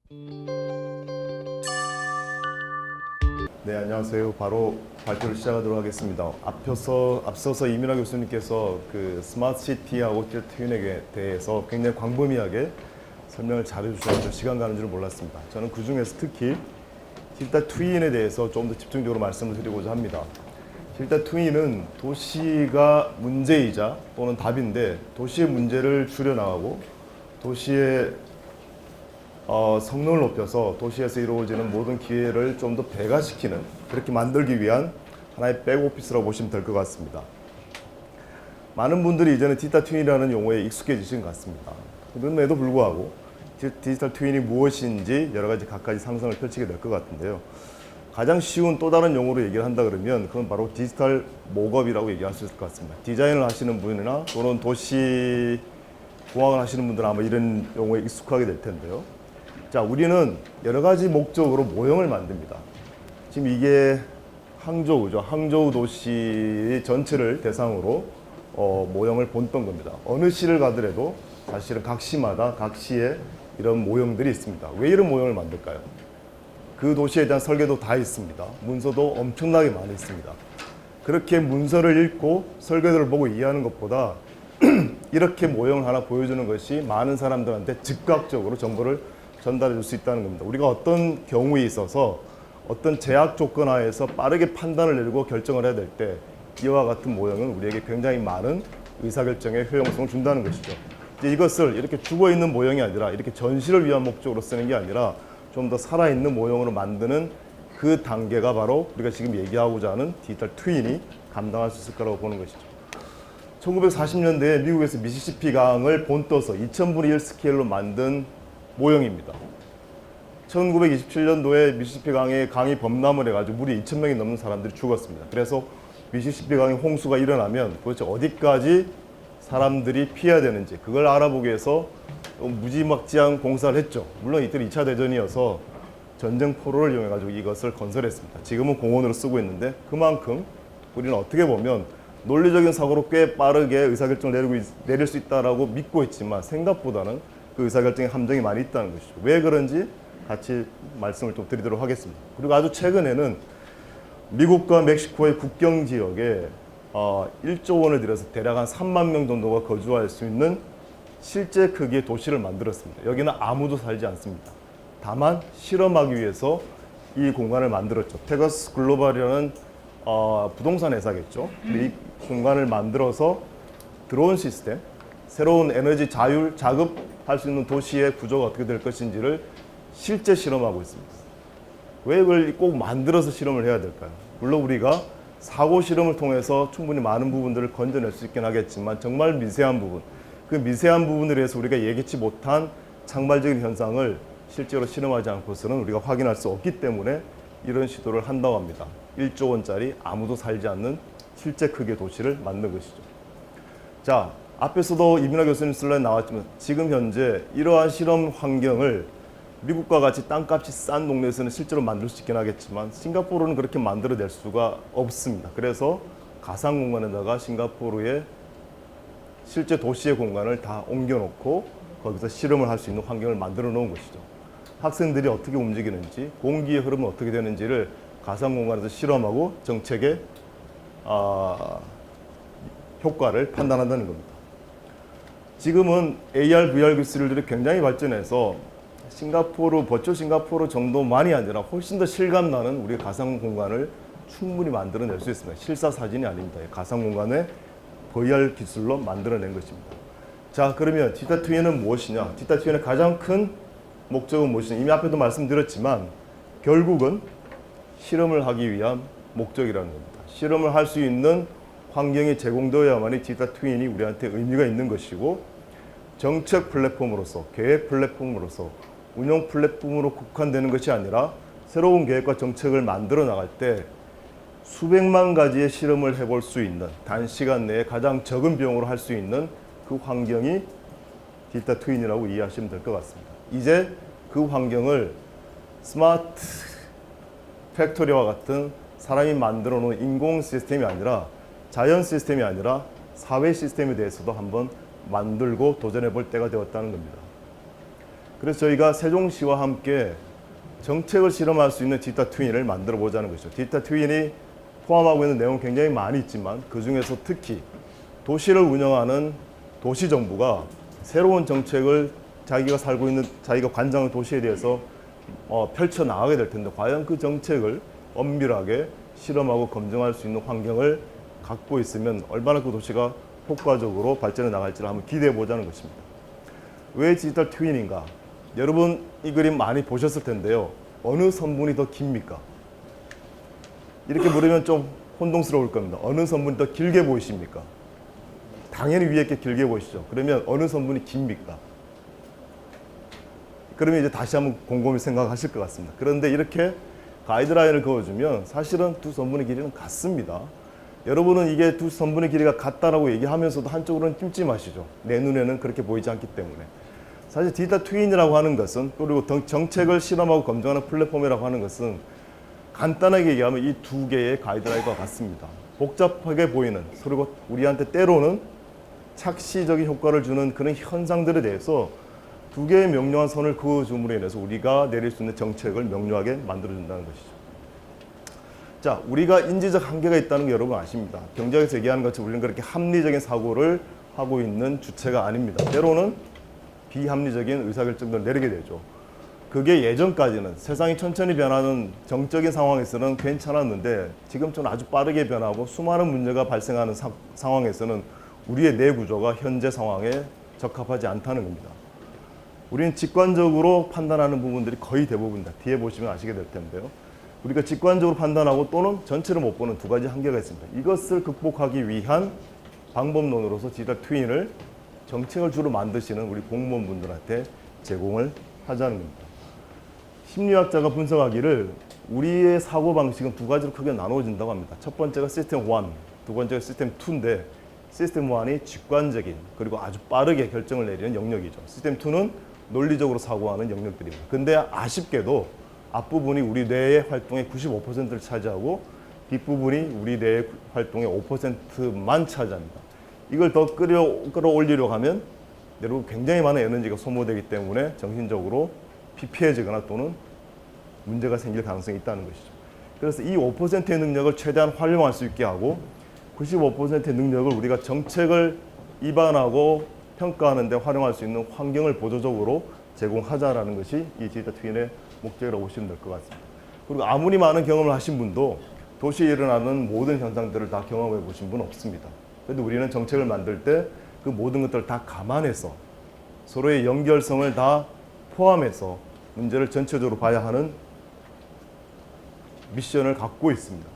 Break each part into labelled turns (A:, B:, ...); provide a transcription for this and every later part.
A: 네, 안녕하세요. 바로 발표를 시작하도록 하겠습니다. 앞서서 이민하 교수님께서 그 스마트 시티하고 디지털 트윈에 대해서 굉장히 광범위하게 설명을 잘해주셔서 시간 가는 줄 몰랐습니다. 저는 그 중에서 특히 디지털 트윈에 대해서 좀 더 집중적으로 말씀을 드리고자 합니다. 디지털 트윈은 도시가 문제이자 또는 답인데 도시의 문제를 줄여나가고 도시의 성능을 높여서 도시에서 이루어지는 모든 기회를 좀 더 배가시키는, 그렇게 만들기 위한 하나의 백오피스라고 보시면 될 것 같습니다. 많은 분들이 이제는 디지털 트윈이라는 용어에 익숙해지신 것 같습니다. 그럼에도 불구하고 디지털 트윈이 무엇인지 여러 가지 각가지 상상을 펼치게 될 것 같은데요. 가장 쉬운 또 다른 용어로 얘기를 한다 그러면 그건 바로 디지털 목업이라고 얘기할 수 있을 것 같습니다. 디자인을 하시는 분이나 또는 도시 공학을 하시는 분들은 아마 이런 용어에 익숙하게 될 텐데요. 자, 우리는 여러 가지 목적으로 모형을 만듭니다. 지금 이게 항저우죠. 항저우 도시 전체를 대상으로 모형을 본던 겁니다. 어느 시를 가더라도 사실은 각 시마다 각 시에 이런 모형들이 있습니다. 왜 이런 모형을 만들까요? 그 도시에 대한 설계도 다 있습니다. 문서도 엄청나게 많이 있습니다. 그렇게 문서를 읽고 설계도를 보고 이해하는 것보다 이렇게 모형을 하나 보여주는 것이 많은 사람들한테 즉각적으로 정보를 전달해 줄 수 있다는 겁니다. 우리가 어떤 경우에 있어서 어떤 제약 조건 하에서 빠르게 판단을 내리고 결정을 해야 될 때 이와 같은 모형은 우리에게 굉장히 많은 의사결정에 효용성을 준다는 것이죠. 이제 이것을 이렇게 죽어있는 모형이 아니라 이렇게 전시를 위한 목적으로 쓰는 게 아니라 좀 더 살아있는 모형으로 만드는 그 단계가 바로 우리가 지금 얘기하고자 하는 디지털 트윈이 감당할 수 있을 거라고 보는 것이죠. 1940년대에 미국에서 미시시피 강을 본떠서 2000분의 1 스케일로 만든 모형입니다. 1927년도에 미시시피 강이 범람을 해가지고 무려 2,000명이 넘는 사람들이 죽었습니다. 그래서 미시시피 강의 홍수가 일어나면 도대체 어디까지 사람들이 피해야 되는지 그걸 알아보기 위해서 무지막지한 공사를 했죠. 물론 이때 2차 대전이어서 전쟁 포로를 이용해가지고 이것을 건설했습니다. 지금은 공원으로 쓰고 있는데 그만큼 우리는 어떻게 보면 논리적인 사고로 꽤 빠르게 의사결정을 내릴 수 있다고 믿고 있지만 생각보다는 그 의사결정에 함정이 많이 있다는 것이죠. 왜 그런지 같이 말씀을 좀 드리도록 하겠습니다. 그리고 아주 최근에는 미국과 멕시코의 국경 지역에 1조 원을 들여서 대략 한 3만 명 정도가 거주할 수 있는 실제 크기의 도시를 만들었습니다. 여기는 아무도 살지 않습니다. 다만 실험하기 위해서 이 공간을 만들었죠. 페거스 글로벌이라는 부동산 회사겠죠. 이 공간을 만들어서 드론 시스템, 새로운 에너지 자율 자급할 수 있는 도시의 구조가 어떻게 될 것인지를 실제 실험하고 있습니다. 왜 그걸 꼭 만들어서 실험을 해야 될까요? 물론 우리가 사고 실험을 통해서 충분히 많은 부분들을 건져낼 수 있긴 하겠지만 정말 미세한 부분, 그 미세한 부분을 위해서 우리가 예기치 못한 창발적인 현상을 실제로 실험하지 않고서는 우리가 확인할 수 없기 때문에 이런 시도를 한다고 합니다. 1조 원짜리 아무도 살지 않는 실제 크기의 도시를 만든 것이죠. 자, 앞에서도 이민하 교수님 슬라이드 나왔지만 지금 현재 이러한 실험 환경을 미국과 같이 땅값이 싼 동네에서는 실제로 만들 수 있긴 하겠지만 싱가포르는 그렇게 만들어낼 수가 없습니다. 그래서 가상공간에다가 싱가포르의 실제 도시의 공간을 다 옮겨놓고 거기서 실험을 할 수 있는 환경을 만들어 놓은 것이죠. 학생들이 어떻게 움직이는지, 공기의 흐름은 어떻게 되는지를 가상공간에서 실험하고 정책의 효과를 판단한다는 겁니다. 지금은 AR, VR 기술들이 굉장히 발전해서 버추얼 싱가포르 정도만이 아니라 훨씬 더 실감나는 우리 가상 공간을 충분히 만들어낼 수 있습니다. 실사 사진이 아닙니다. 가상 공간에 VR 기술로 만들어낸 것입니다. 자, 그러면 디지털 트윈은 무엇이냐? 디지털 트윈의 가장 큰 목적은 무엇이냐? 이미 앞에도 말씀드렸지만 결국은 실험을 하기 위한 목적이라는 겁니다. 실험을 할 수 있는 환경이 제공되어야만이 디지털 트윈이 우리한테 의미가 있는 것이고 정책 플랫폼으로서, 계획 플랫폼으로서, 운영 플랫폼으로 국한되는 것이 아니라 새로운 계획과 정책을 만들어 나갈 때 수백만 가지의 실험을 해볼 수 있는 단시간 내에 가장 적은 비용으로 할 수 있는 그 환경이 디지털 트윈이라고 이해하시면 될 것 같습니다. 이제 그 환경을 스마트 팩토리와 같은 사람이 만들어 놓은 인공 시스템이 아니라 자연 시스템이 아니라 사회 시스템에 대해서도 한번 만들고 도전해 볼 때가 되었다는 겁니다. 그래서 저희가 세종시와 함께 정책을 실험할 수 있는 디지털 트윈을 만들어 보자는 것이죠. 디지털 트윈이 포함하고 있는 내용은 굉장히 많이 있지만 그 중에서 특히 도시를 운영하는 도시정부가 새로운 정책을 자기가 살고 있는 자기가 관장한 도시에 대해서 펼쳐 나가게 될 텐데 과연 그 정책을 엄밀하게 실험하고 검증할 수 있는 환경을 갖고 있으면 얼마나 그 도시가 효과적으로 발전해 나갈지를 한번 기대해 보자는 것입니다. 왜 디지털 트윈인가? 여러분 이 그림 많이 보셨을 텐데요. 어느 선분이 더 깁니까? 이렇게 물으면 좀 혼동스러울 겁니다. 어느 선분이 더 길게 보이십니까? 당연히 위에 게 길게 보이시죠. 그러면 어느 선분이 깁니까? 그러면 이제 다시 한번 곰곰이 생각하실 것 같습니다. 그런데 이렇게 가이드라인을 그어주면 사실은 두 선분의 길이는 같습니다. 여러분은 이게 두 선분의 길이가 같다라고 얘기하면서도 한쪽으로는 찜찜하시죠. 내 눈에는 그렇게 보이지 않기 때문에. 사실 디지털 트윈이라고 하는 것은 그리고 정책을 실험하고 검증하는 플랫폼이라고 하는 것은 간단하게 얘기하면 이 두 개의 가이드라인과 같습니다. 복잡하게 보이는 그리고 우리한테 때로는 착시적인 효과를 주는 그런 현상들에 대해서 두 개의 명료한 선을 그어줌으로 인해서 우리가 내릴 수 있는 정책을 명료하게 만들어준다는 것이죠. 자, 우리가 인지적 한계가 있다는 게 여러분 아십니다. 경제학에서 얘기하는 것처럼 우리는 그렇게 합리적인 사고를 하고 있는 주체가 아닙니다. 때로는 비합리적인 의사결정들을 내리게 되죠. 그게 예전까지는 세상이 천천히 변하는 정적인 상황에서는 괜찮았는데 지금처럼 아주 빠르게 변하고 수많은 문제가 발생하는 상황에서는 우리의 뇌 구조가 현재 상황에 적합하지 않다는 겁니다. 우리는 직관적으로 판단하는 부분들이 거의 대부분이다. 뒤에 보시면 아시게 될 텐데요. 우리가 직관적으로 판단하고 또는 전체를 못 보는 두 가지 한계가 있습니다. 이것을 극복하기 위한 방법론으로서 디지털 트윈을 정책을 주로 만드시는 우리 공무원분들한테 제공을 하자는 겁니다. 심리학자가 분석하기를 우리의 사고방식은 두 가지로 크게 나누어진다고 합니다. 첫 번째가 시스템 1, 두 번째가 시스템 2인데 시스템 1이 직관적인 그리고 아주 빠르게 결정을 내리는 영역이죠. 시스템 2는 논리적으로 사고하는 영역들입니다. 근데 아쉽게도 앞부분이 우리 뇌의 활동의 95%를 차지하고 뒷부분이 우리 뇌의 활동의 5%만 차지합니다. 이걸 더 끌어올리려고 하면 여러분 굉장히 많은 에너지가 소모되기 때문에 정신적으로 피폐해지거나 또는 문제가 생길 가능성이 있다는 것이죠. 그래서 이 5%의 능력을 최대한 활용할 수 있게 하고 95%의 능력을 우리가 정책을 입안하고 평가하는 데 활용할 수 있는 환경을 보조적으로 제공하자라는 것이 이 디지털 트윈의 목적이라고 보시면 될 것 같습니다. 그리고 아무리 많은 경험을 하신 분도 도시에 일어나는 모든 현상들을 다 경험해 보신 분은 없습니다. 그런데 우리는 정책을 만들 때 그 모든 것들을 다 감안해서 서로의 연결성을 다 포함해서 문제를 전체적으로 봐야 하는 미션을 갖고 있습니다.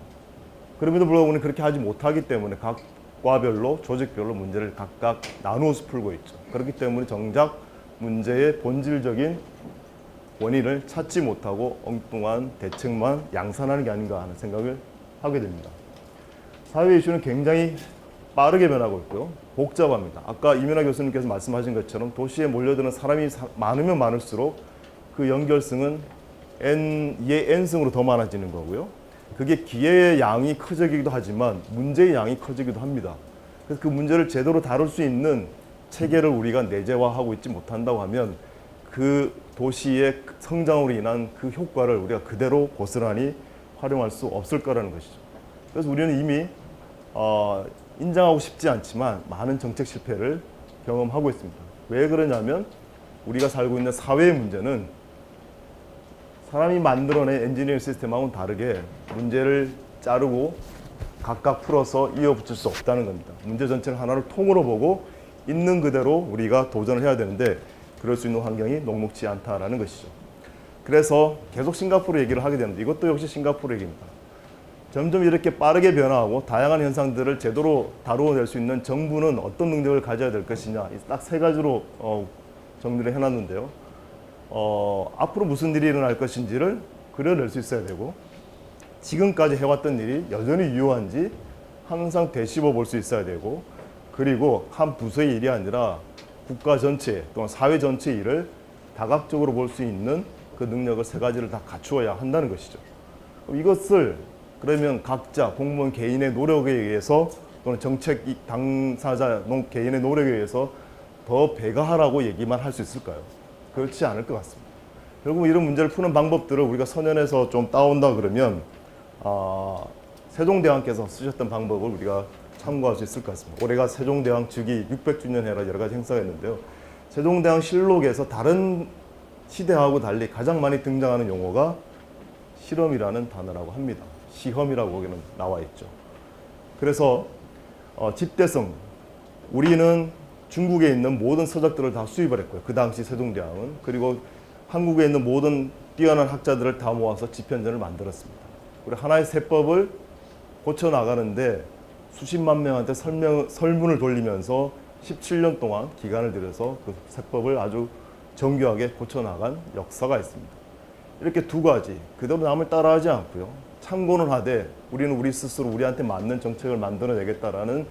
A: 그럼에도 불구하고 우리는 그렇게 하지 못하기 때문에 각 과별로 조직별로 문제를 각각 나누어서 풀고 있죠. 그렇기 때문에 정작 문제의 본질적인 원인을 찾지 못하고 엉뚱한 대책만 양산하는 게 아닌가 하는 생각을 하게 됩니다. 사회 이슈는 굉장히 빠르게 변하고 있고요. 복잡합니다. 아까 이민하 교수님께서 말씀하신 것처럼 도시에 몰려드는 사람이 많으면 많을수록 그 연결성은 N의 N승으로 더 많아지는 거고요. 그게 기회의 양이 커지기도 하지만 문제의 양이 커지기도 합니다. 그래서 그 문제를 제대로 다룰 수 있는 체계를 우리가 내재화하고 있지 못한다고 하면 그 도시의 성장으로 인한 그 효과를 우리가 그대로 고스란히 활용할 수 없을 거라는 것이죠. 그래서 우리는 이미 인정하고 싶지 않지만 많은 정책 실패를 경험하고 있습니다. 왜 그러냐면 우리가 살고 있는 사회의 문제는 사람이 만들어낸 엔지니어링 시스템하고는 다르게 문제를 자르고 각각 풀어서 이어붙일 수 없다는 겁니다. 문제 전체를 하나를 통으로 보고 있는 그대로 우리가 도전을 해야 되는데 그럴 수 있는 환경이 녹록지 않다라는 것이죠. 그래서 계속 싱가포르 얘기를 하게 되는데 이것도 역시 싱가포르 얘기입니다. 점점 이렇게 빠르게 변화하고 다양한 현상들을 제대로 다루어낼 수 있는 정부는 어떤 능력을 가져야 될 것이냐 딱 세 가지로 정리를 해놨는데요. 앞으로 무슨 일이 일어날 것인지를 그려낼 수 있어야 되고 지금까지 해왔던 일이 여전히 유효한지 항상 되씹어 볼 수 있어야 되고 그리고 한 부서의 일이 아니라 국가 전체 또는 사회 전체의 일을 다각적으로 볼 수 있는 그 능력을 세 가지를 다 갖추어야 한다는 것이죠. 이것을 그러면 각자 공무원 개인의 노력에 의해서 또는 정책 당사자 개인의 노력에 의해서 더 배가하라고 얘기만 할 수 있을까요? 그렇지 않을 것 같습니다. 결국 이런 문제를 푸는 방법들을 우리가 서면에서 좀 따온다 그러면 세종대왕께서 쓰셨던 방법을 우리가 참고할 수 있을 것 같습니다. 올해가 세종대왕 즉위 600주년 해라 여러 가지 행사가 있는데요. 세종대왕 실록에서 다른 시대하고 달리 가장 많이 등장하는 용어가 실험이라는 단어라고 합니다. 시험이라고 거기는 나와 있죠. 그래서 집대성, 우리는 중국에 있는 모든 서적들을 다 수입을 했고요. 그 당시 세종대왕은. 그리고 한국에 있는 모든 뛰어난 학자들을 다 모아서 집현전을 만들었습니다. 우리 하나의 세법을 고쳐나가는데 수십만 명한테 설문을 돌리면서 17년 동안 기간을 들여서 그 세법을 아주 정교하게 고쳐나간 역사가 있습니다. 이렇게 두 가지, 그대로 남을 따라하지 않고요. 참고는 하되 우리는 우리 스스로 우리한테 맞는 정책을 만들어내겠다라는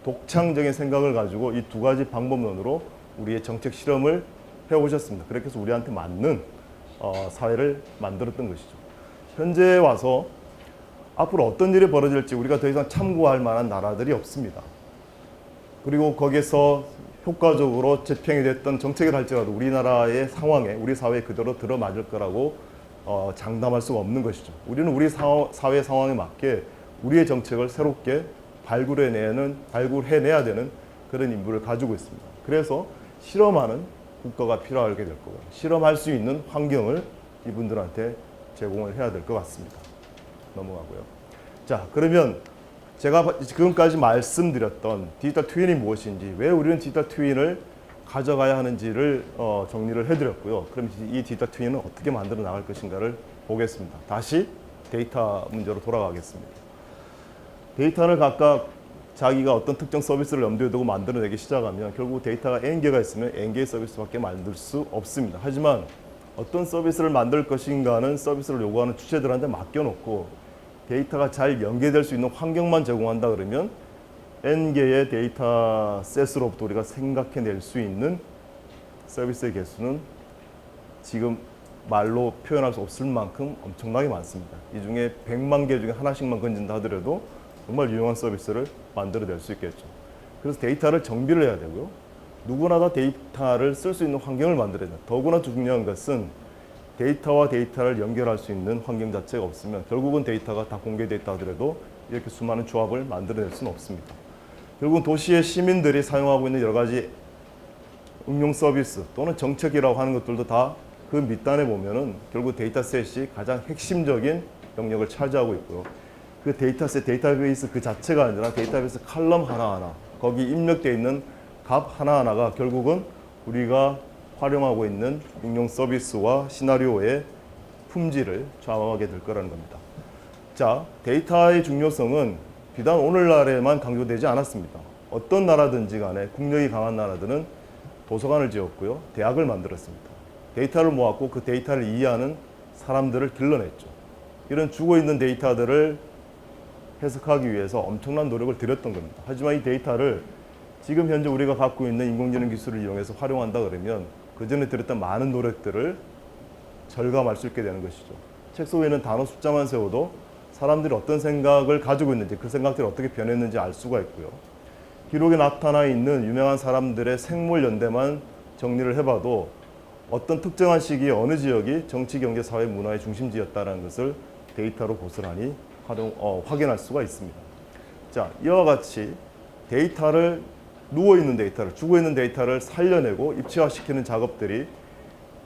A: 독창적인 생각을 가지고 이 두 가지 방법론으로 우리의 정책 실험을 해오셨습니다. 그렇게 해서 우리한테 맞는 사회를 만들었던 것이죠. 현재 와서 앞으로 어떤 일이 벌어질지 우리가 더 이상 참고할 만한 나라들이 없습니다. 그리고 거기서 효과적으로 재평이 됐던 정책을 할지라도 우리나라의 상황에 우리 사회에 그대로 들어맞을 거라고 장담할 수가 없는 것이죠. 우리는 우리 사회 상황에 맞게 우리의 정책을 새롭게 발굴해내야 되는 그런 임무를 가지고 있습니다. 그래서 실험하는 국가가 필요하게 될 거고요. 실험할 수 있는 환경을 이분들한테 제공을 해야 될 것 같습니다. 넘어가고요. 자, 그러면 제가 지금까지 말씀드렸던 디지털 트윈이 무엇인지, 왜 우리는 디지털 트윈을 가져가야 하는지를 정리를 해드렸고요. 그럼 이 디지털 트윈은 어떻게 만들어 나갈 것인가를 보겠습니다. 다시 데이터 문제로 돌아가겠습니다. 데이터를 각각 자기가 어떤 특정 서비스를 염두에 두고 만들어내기 시작하면 결국 데이터가 N개가 있으면 N개의 서비스밖에 만들 수 없습니다. 하지만 어떤 서비스를 만들 것인가는 서비스를 요구하는 주체들한테 맡겨놓고 데이터가 잘 연계될 수 있는 환경만 제공한다 그러면 N개의 데이터 셋으로부터 우리가 생각해낼 수 있는 서비스의 개수는 지금 말로 표현할 수 없을 만큼 엄청나게 많습니다. 이 중에 100만 개 중에 하나씩만 건진다 하더라도 정말 유용한 서비스를 만들어낼 수 있겠죠. 그래서 데이터를 정비를 해야 되고요. 누구나 다 데이터를 쓸 수 있는 환경을 만들어야 돼요. 더구나 중요한 것은 데이터와 데이터를 연결할 수 있는 환경 자체가 없으면 결국은 데이터가 다 공개되어 있다 하더라도 이렇게 수많은 조합을 만들어낼 수는 없습니다. 결국은 도시의 시민들이 사용하고 있는 여러 가지 응용 서비스 또는 정책이라고 하는 것들도 다 그 밑단에 보면은 결국 데이터셋이 가장 핵심적인 영역을 차지하고 있고요. 그 데이터셋, 데이터베이스 그 자체가 아니라 데이터베이스 칼럼 하나하나, 거기 입력되어 있는 값 하나하나가 결국은 우리가 활용하고 있는 응용 서비스와 시나리오의 품질을 좌우하게 될 거라는 겁니다. 자, 데이터의 중요성은 비단 오늘날에만 강조되지 않았습니다. 어떤 나라든지 간에 국력이 강한 나라들은 도서관을 지었고요. 대학을 만들었습니다. 데이터를 모았고 그 데이터를 이해하는 사람들을 길러냈죠. 이런 죽어있는 데이터들을 해석하기 위해서 엄청난 노력을 들였던 겁니다. 하지만 이 데이터를 지금 현재 우리가 갖고 있는 인공지능 기술을 이용해서 활용한다 그러면 그 전에 들였던 많은 노력들을 절감할 수 있게 되는 것이죠. 책 속에 있는 단어 숫자만 세워도 사람들이 어떤 생각을 가지고 있는지 그 생각들이 어떻게 변했는지 알 수가 있고요. 기록에 나타나 있는 유명한 사람들의 생물 연대만 정리를 해봐도 어떤 특정한 시기에 어느 지역이 정치, 경제, 사회, 문화의 중심지였다는 것을 데이터로 고스란히 확인할 수가 있습니다. 자, 이와 같이 데이터를 누워있는 데이터를, 죽어있는 데이터를 살려내고 입체화시키는 작업들이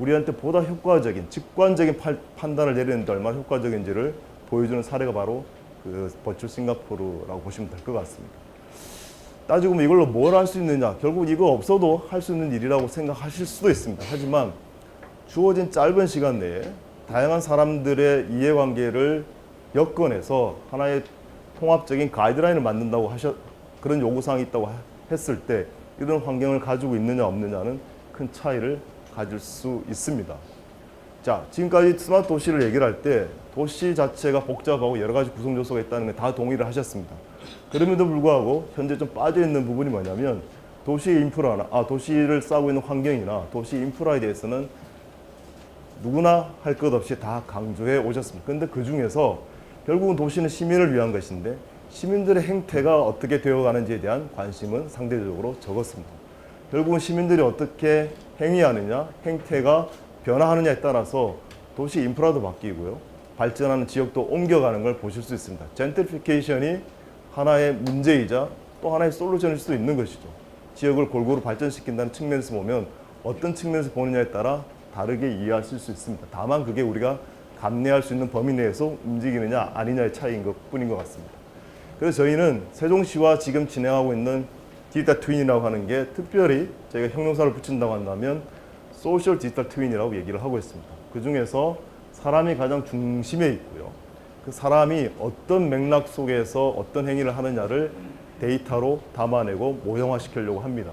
A: 우리한테 보다 효과적인, 직관적인 판단을 내리는 데 얼마나 효과적인지를 보여주는 사례가 바로 그 버추얼 싱가포르라고 보시면 될 것 같습니다. 따지고 보면 이걸로 뭘 할 수 있느냐, 결국 이거 없어도 할 수 있는 일이라고 생각하실 수도 있습니다. 하지만 주어진 짧은 시간 내에 다양한 사람들의 이해관계를 엮어내서 하나의 통합적인 가이드라인을 만든다고 그런 요구사항이 있다고 했을 때 이런 환경을 가지고 있느냐 없느냐는 큰 차이를 가질 수 있습니다. 자, 지금까지 스마트 도시를 얘기를 할 때 도시 자체가 복잡하고 여러 가지 구성 요소가 있다는 걸 다 동의를 하셨습니다. 그럼에도 불구하고 현재 좀 빠져있는 부분이 뭐냐면 도시의 인프라나 도시를 싸고 있는 환경이나 도시 인프라에 대해서는 누구나 할 것 없이 다 강조해 오셨습니다. 그런데 그 중에서 결국은 도시는 시민을 위한 것인데 시민들의 행태가 어떻게 되어가는지에 대한 관심은 상대적으로 적었습니다. 결국은 시민들이 어떻게 행위하느냐, 행태가 변화하느냐에 따라서 도시 인프라도 바뀌고요. 발전하는 지역도 옮겨가는 걸 보실 수 있습니다. 젠트리피케이션이 하나의 문제이자 또 하나의 솔루션일 수도 있는 것이죠. 지역을 골고루 발전시킨다는 측면에서 보면 어떤 측면에서 보느냐에 따라 다르게 이해하실 수 있습니다. 다만 그게 우리가 감내할 수 있는 범위 내에서 움직이느냐 아니냐의 차이인 것 뿐인 것 같습니다. 그래서 저희는 세종시와 지금 진행하고 있는 디지털 트윈이라고 하는 게 특별히 저희가 형용사를 붙인다고 한다면 소셜 디지털 트윈이라고 얘기를 하고 있습니다. 그 중에서 사람이 가장 중심에 있고요. 그 사람이 어떤 맥락 속에서 어떤 행위를 하느냐를 데이터로 담아내고 모형화시키려고 합니다.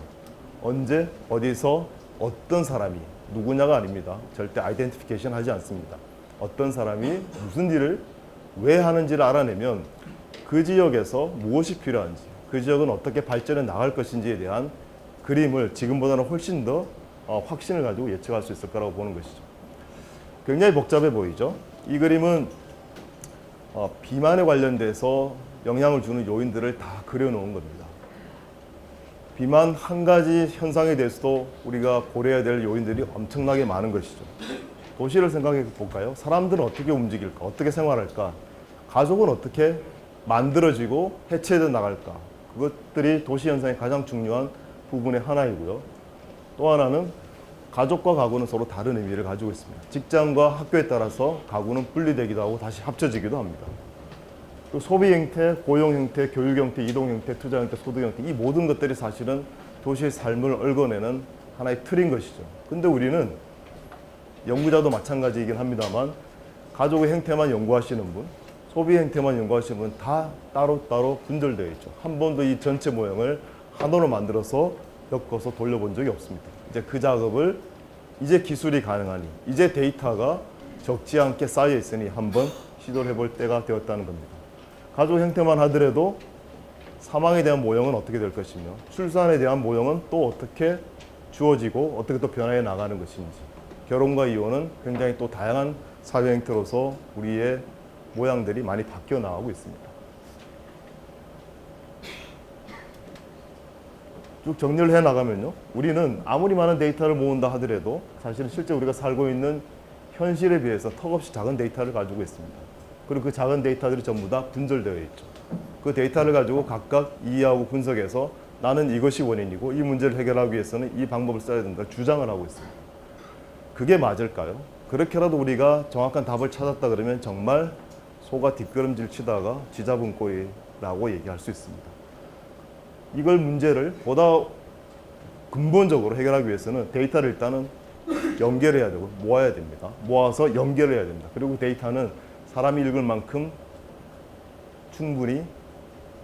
A: 언제, 어디서, 어떤 사람이, 누구냐가 아닙니다. 절대 아이덴티피케이션 하지 않습니다. 어떤 사람이 무슨 일을 왜 하는지를 알아내면 그 지역에서 무엇이 필요한지, 그 지역은 어떻게 발전해 나갈 것인지에 대한 그림을 지금보다는 훨씬 더 확신을 가지고 예측할 수 있을 거라고 보는 것이죠. 굉장히 복잡해 보이죠. 이 그림은 비만에 관련돼서 영향을 주는 요인들을 다 그려놓은 겁니다. 비만 한 가지 현상에 대해서도 우리가 고려해야 될 요인들이 엄청나게 많은 것이죠. 도시를 생각해 볼까요? 사람들은 어떻게 움직일까? 어떻게 생활할까? 가족은 어떻게 만들어지고 해체되어 나갈까? 그것들이 도시 현상의 가장 중요한 부분의 하나이고요. 또 하나는 가족과 가구는 서로 다른 의미를 가지고 있습니다. 직장과 학교에 따라서 가구는 분리되기도 하고 다시 합쳐지기도 합니다. 또 소비 형태, 고용 형태, 교육 형태, 이동 형태, 투자 형태, 소득 형태 이 모든 것들이 사실은 도시의 삶을 얽어내는 하나의 틀인 것이죠. 근데 우리는 연구자도 마찬가지이긴 합니다만 가족의 형태만 연구하시는 분, 소비 형태만 연구하시는 분 다 따로따로 분절되어 있죠. 한 번도 이 전체 모형을 하나로 만들어서 엮어서 돌려본 적이 없습니다. 이제 그 작업을 이제 기술이 가능하니 이제 데이터가 적지 않게 쌓여 있으니 한번 시도를 해볼 때가 되었다는 겁니다. 가족 형태만 하더라도 사망에 대한 모형은 어떻게 될 것이며 출산에 대한 모형은 또 어떻게 주어지고 어떻게 또 변화해 나가는 것인지 결혼과 이혼은 굉장히 또 다양한 사회 형태로서 우리의 모양들이 많이 바뀌어 나가고 있습니다. 쭉 정리를 해 나가면요. 우리는 아무리 많은 데이터를 모은다 하더라도 사실은 실제 우리가 살고 있는 현실에 비해서 턱없이 작은 데이터를 가지고 있습니다. 그리고 그 작은 데이터들이 전부 다 분절되어 있죠. 그 데이터를 가지고 각각 이해하고 분석해서 나는 이것이 원인이고 이 문제를 해결하기 위해서는 이 방법을 써야 된다 주장을 하고 있습니다. 그게 맞을까요? 그렇게라도 우리가 정확한 답을 찾았다 그러면 정말 소가 뒷걸음질 치다가 쥐잡은 꼴이라고 얘기할 수 있습니다. 이걸 문제를 보다 근본적으로 해결하기 위해서는 데이터를 일단은 연결해야 되고 모아야 됩니다. 모아서 연결해야 됩니다. 그리고 데이터는 사람이 읽을 만큼 충분히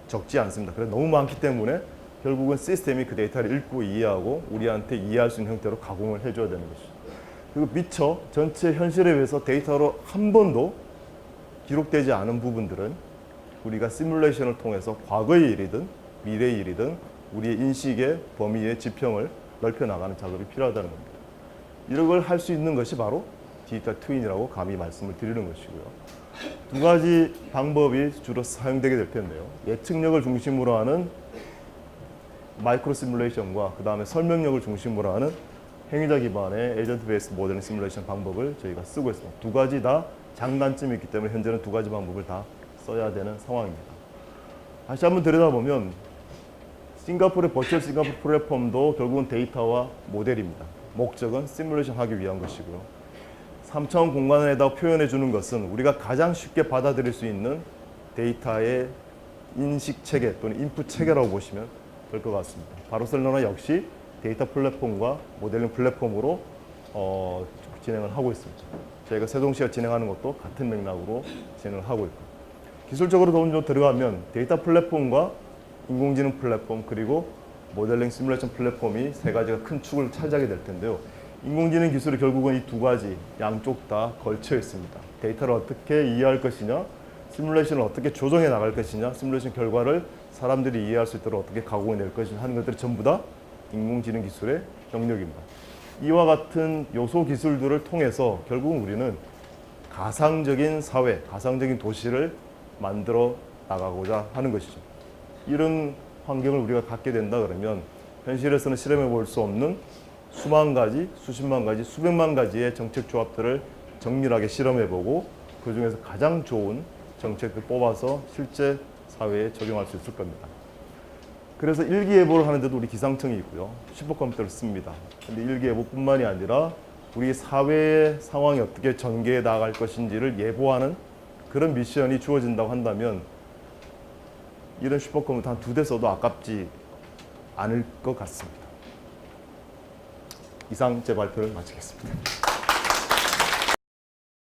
A: 적지 않습니다. 그래서 너무 많기 때문에 결국은 시스템이 그 데이터를 읽고 이해하고 우리한테 이해할 수 있는 형태로 가공을 해줘야 되는 것이죠. 그리고 미처 전체 현실에 비해서 데이터로 한 번도 기록되지 않은 부분들은 우리가 시뮬레이션을 통해서 과거의 일이든 미래의 일이든 우리의 인식의 범위의 지평을 넓혀 나가는 작업이 필요하다는 겁니다. 이런 걸 할 수 있는 것이 바로 디지털 트윈이라고 감히 말씀을 드리는 것이고요. 두 가지 방법이 주로 사용되게 될 텐데요. 예측력을 중심으로 하는 마이크로 시뮬레이션과 그 다음에 설명력을 중심으로 하는 행위자 기반의 에이전트 베이스 모델링 시뮬레이션 방법을 저희가 쓰고 있습니다. 두 가지 다 장단점이 있기 때문에 현재는 두 가지 방법을 다 써야 되는 상황입니다. 다시 한번 들여다보면 싱가포르의 버추얼 싱가포르 플랫폼도 결국은 데이터와 모델입니다. 목적은 시뮬레이션 하기 위한 것이고요. 3차원 공간에다 표현해 주는 것은 우리가 가장 쉽게 받아들일 수 있는 데이터의 인식 체계 또는 인풋 체계라고 보시면 될 것 같습니다. 바르셀로나 역시 데이터 플랫폼과 모델링 플랫폼으로 진행을 하고 있습니다. 저희가 세종시가 진행하는 것도 같은 맥락으로 진행을 하고 있고 기술적으로 좀 들어가면 데이터 플랫폼과 인공지능 플랫폼 그리고 모델링 시뮬레이션 플랫폼이 세 가지가 큰 축을 차지하게 될 텐데요. 인공지능 기술이 결국은 이 두 가지 양쪽 다 걸쳐 있습니다. 데이터를 어떻게 이해할 것이냐, 시뮬레이션을 어떻게 조정해 나갈 것이냐, 시뮬레이션 결과를 사람들이 이해할 수 있도록 어떻게 가공해 낼 것이냐 하는 것들이 전부 다 인공지능 기술의 영역입니다. 이와 같은 요소 기술들을 통해서 결국은 우리는 가상적인 사회, 가상적인 도시를 만들어 나가고자 하는 것이죠. 이런 환경을 우리가 갖게 된다 그러면 현실에서는 실험해 볼 수 없는 수만 가지, 수십만 가지, 수백만 가지의 정책 조합들을 정밀하게 실험해보고 그 중에서 가장 좋은 정책을 뽑아서 실제 사회에 적용할 수 있을 겁니다. 그래서 일기예보를 하는데도 우리 기상청이 있고요. 슈퍼컴퓨터를 씁니다. 근데 일기예보뿐만이 아니라 우리 사회의 상황이 어떻게 전개해 나갈 것인지를 예보하는 그런 미션이 주어진다고 한다면 이런 슈퍼컴퓨터 한 2대 써도 아깝지 않을 것 같습니다. 이상 제 발표를 마치겠습니다.